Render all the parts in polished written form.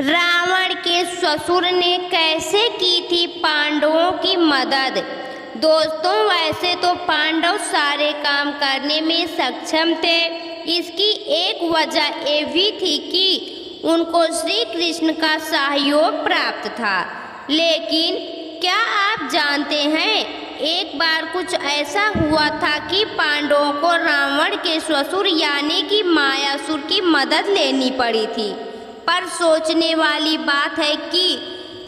रावण के ससुर ने कैसे की थी पांडवों की मदद। दोस्तों, वैसे तो पांडव सारे काम करने में सक्षम थे। इसकी एक वजह ये भी थी कि उनको श्री कृष्ण का सहयोग प्राप्त था। लेकिन क्या आप जानते हैं, एक बार कुछ ऐसा हुआ था कि पांडवों को रावण के ससुर यानी कि मायासुर की मदद लेनी पड़ी थी। पर सोचने वाली बात है कि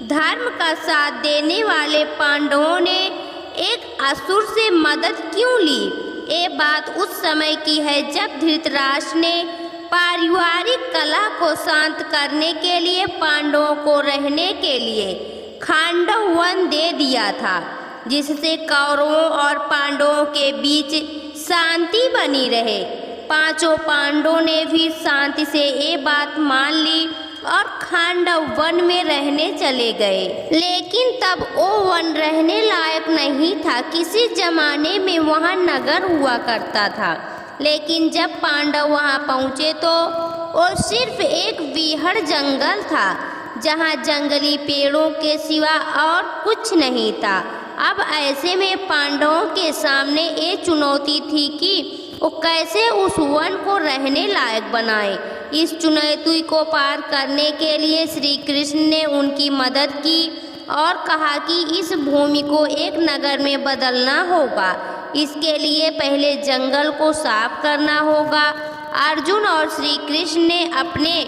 धर्म का साथ देने वाले पांडवों ने एक असुर से मदद क्यों ली। ये बात उस समय की है जब धृतराष्ट्र ने पारिवारिक कलह को शांत करने के लिए पांडवों को रहने के लिए खांडव वन दे दिया था, जिससे कौरवों और पांडवों के बीच शांति बनी रहे। पांचों पांडवों ने भी शांति से ये बात मान ली और खांडव वन में रहने चले गए। लेकिन तब वो वन रहने लायक नहीं था। किसी जमाने में वहाँ नगर हुआ करता था, लेकिन जब पांडव वहाँ पहुँचे तो वो सिर्फ एक बीहड़ जंगल था, जहाँ जंगली पेड़ों के सिवा और कुछ नहीं था। अब ऐसे में पांडवों के सामने ये चुनौती थी कि वो कैसे उस वन को रहने लायक बनाए। इस चुनौती को पार करने के लिए श्री कृष्ण ने उनकी मदद की और कहा कि इस भूमि को एक नगर में बदलना होगा। इसके लिए पहले जंगल को साफ करना होगा। अर्जुन और श्री कृष्ण ने अपने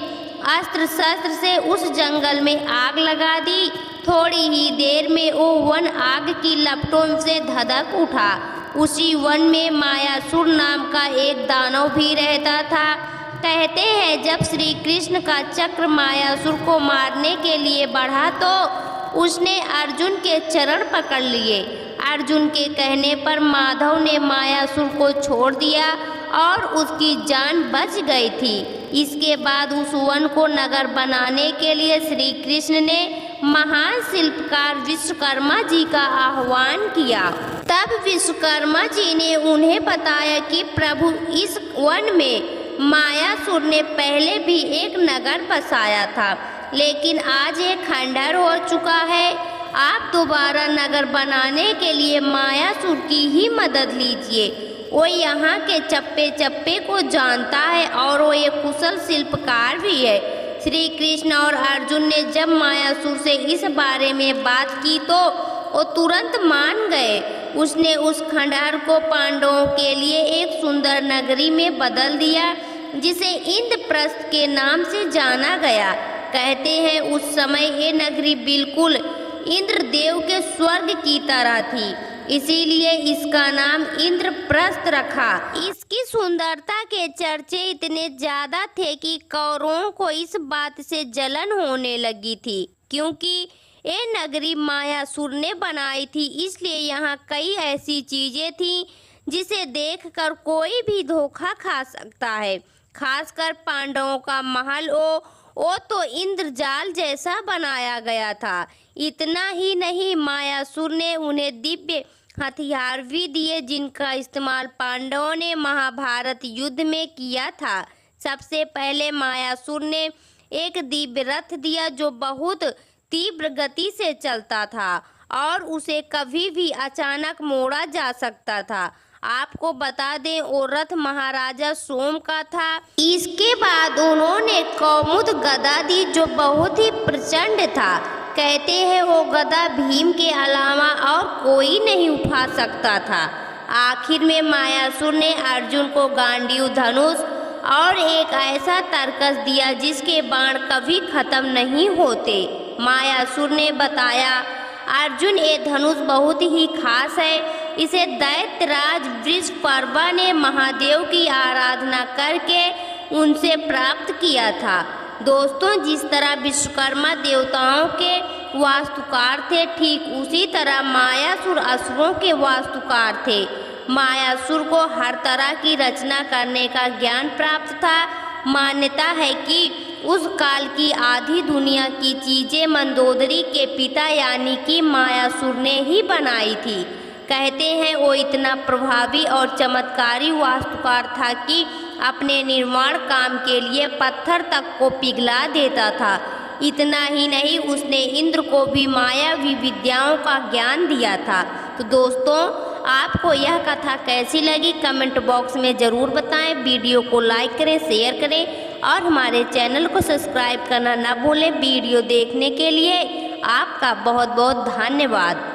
अस्त्र शस्त्र से उस जंगल में आग लगा दी। थोड़ी ही देर में वो वन आग की लपटों से धधक उठा। उसी वन में मायासुर नाम का एक दानव भी रहता था। कहते हैं जब श्री कृष्ण का चक्र मायासुर को मारने के लिए बढ़ा तो उसने अर्जुन के चरण पकड़ लिए। अर्जुन के कहने पर माधव ने मायासुर को छोड़ दिया और उसकी जान बच गई थी। इसके बाद उस वन को नगर बनाने के लिए श्री कृष्ण ने महान शिल्पकार विश्वकर्मा जी का आह्वान किया। तब विश्वकर्मा जी ने उन्हें बताया कि प्रभु, इस वन में मायासुर ने पहले भी एक नगर बसाया था, लेकिन आज ये खंडहर हो चुका है। आप दोबारा नगर बनाने के लिए मायासुर की ही मदद लीजिए। वो यहाँ के चप्पे चप्पे को जानता है और वो एक कुशल शिल्पकार भी है। श्री कृष्ण और अर्जुन ने जब मायासुर से इस बारे में बात की तो वो तुरंत मान गए। उसने उस खंडहर को पांडवों के लिए एक सुंदर नगरी में बदल दिया, जिसे इंद्रप्रस्थ के नाम से जाना गया। कहते हैं उस समय ये नगरी बिल्कुल इंद्रदेव के स्वर्ग की तरह थी, इसीलिए इसका नाम इंद्रप्रस्थ रखा। इसकी सुंदरता के चर्चे इतने ज्यादा थे कि कौरवों को इस बात से जलन होने लगी थी, क्योंकि ये नगरी मायासुर ने बनाई थी। इसलिए यहाँ कई ऐसी चीजें थीं जिसे देखकर कोई भी धोखा खा सकता है। खासकर पांडवों का महल वो तो इंद्रजाल जैसा बनाया गया था। इतना ही नहीं, मायासुर ने उन्हें दिव्य हथियार भी दिए, जिनका इस्तेमाल पांडवों ने महाभारत युद्ध में किया था। सबसे पहले मायासुर ने एक दिव्य रथ दिया जो बहुत तीव्र गति से चलता था और उसे कभी भी अचानक मोड़ा जा सकता था। आपको बता दें वो रथ महाराजा सोम का था। इसके बाद उन्होंने कौमुद गदा दी जो बहुत ही प्रचंड था। कहते हैं वो गदा भीम के अलावा और कोई नहीं उठा सकता था। आखिर में मायासुर ने अर्जुन को गांडीव धनुष और एक ऐसा तरकस दिया जिसके बाण कभी खत्म नहीं होते। मायासुर ने बताया, अर्जुन, ये धनुष बहुत ही खास है। इसे दैत्यराज वृषपर्वा ने महादेव की आराधना करके उनसे प्राप्त किया था। दोस्तों, जिस तरह विश्वकर्मा देवताओं के वास्तुकार थे, ठीक उसी तरह मायासुर असुरों के वास्तुकार थे। मायासुर को हर तरह की रचना करने का ज्ञान प्राप्त था। मान्यता है कि उस काल की आधी दुनिया की चीजें मंदोदरी के पिता यानी कि मायासुर ने ही बनाई थी। कहते हैं वो इतना प्रभावी और चमत्कारी वास्तुकार था कि अपने निर्माण काम के लिए पत्थर तक को पिघला देता था। इतना ही नहीं, उसने इंद्र को भी मायावी विद्याओं का ज्ञान दिया था। तो दोस्तों, आपको यह कथा कैसी लगी कमेंट बॉक्स में ज़रूर बताएं। वीडियो को लाइक करें, शेयर करें और हमारे चैनल को सब्सक्राइब करना ना भूलें। वीडियो देखने के लिए आपका बहुत बहुत धन्यवाद।